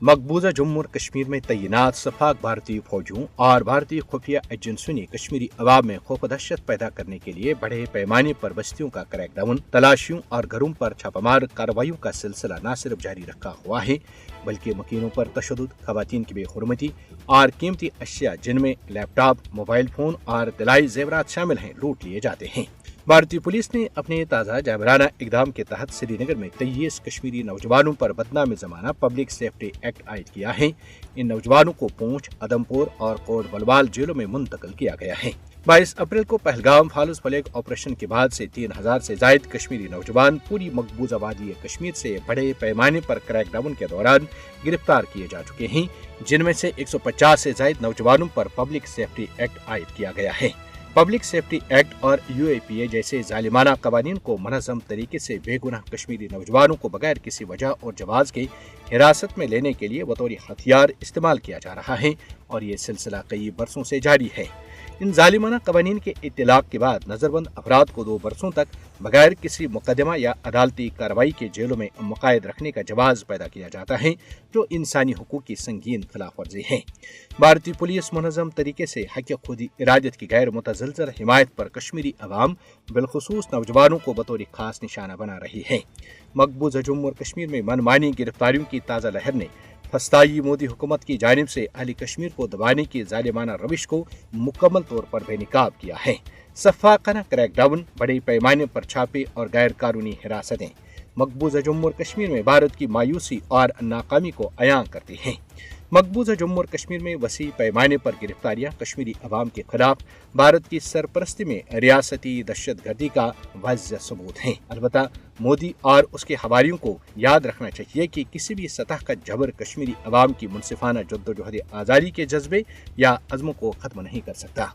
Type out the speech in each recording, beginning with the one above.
मकबूजा जम्मू और कश्मीर में तैनात सफाक भारतीय फौजियों और भारतीय खुफिया एजेंसियों ने कश्मीरी अवाम में खौफ दहशत पैदा करने के लिए बड़े पैमाने पर बस्तियों का क्रैकडाउन, तलाशियों और घरों पर छापामार कार्रवाइयों का सिलसिला न सिर्फ जारी रखा हुआ है बल्कि मकीनों पर तशद्दुद, खवातीन की बेहुरमती और कीमती अशिया जिनमें लैपटॉप, मोबाइल फोन और दिलाई जेवरात शामिल हैं, लूट लिए जाते हैं। भारतीय पुलिस ने अपने ताज़ा जाबराना इकदाम के तहत श्रीनगर में 23 कश्मीरी नौजवानों पर बदनामी जमाना पब्लिक सेफ्टी एक्ट आयद किया है। इन नौजवानों को पूंछ, आदमपुर और कोट बलवाल जेलों में मुंतकिल किया गया है। 22 अप्रैल को पहलगाम फालूस फ्लैग ऑपरेशन के बाद से 3000 से जायद कश्मीरी नौजवान पूरी मकबूजा वादी कश्मीर से बड़े पैमाने पर क्रैकडाउन के दौरान गिरफ्तार किए जा चुके हैं, जिनमें से 150 से जायद नौजवानों पर पब्लिक सेफ्टी एक्ट आयद किया गया है। पब्लिक सेफ्टी एक्ट और UAPA जैसे जालिमाना कवानीन को मनज़्ज़म तरीके से बेगुनाह कश्मीरी नौजवानों को बगैर किसी वजह और जवाज के हिरासत में लेने के लिए बतौर हथियार इस्तेमाल किया जा रहा है और ये सिलसिला कई बरसों से जारी है। इन जालिमाना कवानीन के इत्तलाक के बाद नजरबंद अफराद को 2 बरसों तक बगैर किसी मुकदमा या अदालती कार्रवाई के जेलों में मुक़य्यद रखने का जवाज पैदा किया जाता है, जो इंसानी हुकूक की संगीन खिलाफ वर्जी है। भारतीय पुलिस मुनज़्ज़म तरीके से हक़ खुद इरादत की गैर मुतज़लज़ल हिमायत पर कश्मीरी अवाम बिलखुसूस नौजवानों को बतौर खास निशाना बना रही है। मकबूजा जम्मू और कश्मीर में मनमानी गिरफ्तारियों की ताज़ा लहर ने फस्ताई मोदी हुकूमत की जानिब से अहले कश्मीर को दबाने की जालिमाना रविश को मुकम्मल तौर पर बेनकाब किया है। सफाकाना क्रैकडाउन, बड़े पैमाने पर छापे और गैर कानूनी हिरासतें मकबूजा जम्मू और कश्मीर में भारत की मायूसी और नाकामी को अयां करती हैं। मकबूजा जम्मू और कश्मीर में वसी पैमाने पर गिरफ्तारियां कश्मीरी अवाम के खिलाफ भारत की सरपरस्ती में रियासती दहशतगर्दी का वाज़ेह सबूत हैं। अलबत्ता मोदी और उसके हवारियों को याद रखना चाहिए कि किसी भी सतह का जबर कश्मीरी अवाम की मुनसिफाना जद्दोजहद आज़ादी के जज्बे या अज़्म को ख़त्म नहीं कर सकता।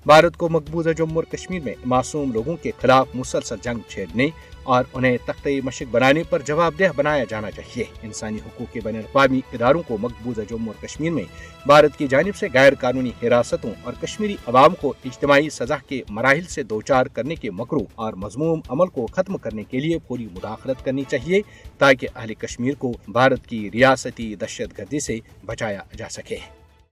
भारत को मकबूजा जम्मू और कश्मीर में मासूम लोगों के खिलाफ मुसलसल जंग छेड़ने और उन्हें तख्ते मशक बनाने पर जवाबदेह बनाया जाना चाहिए। इंसानी हुकूक के बैनुल-अक़वामी इदारों को मकबूजा जम्मू और कश्मीर में भारत की जानिब से गैर कानूनी हिरासतों और कश्मीरी अवाम को इज्तिमाई सज़ा के मराहिल से दोचार करने के मकरू और मज़मूम अमल को ख़त्म करने के लिए पूरी मुदाखलत करनी चाहिए ताकि अहले कश्मीर को भारत की रियासती दहशतगर्दी से बचाया जा सके।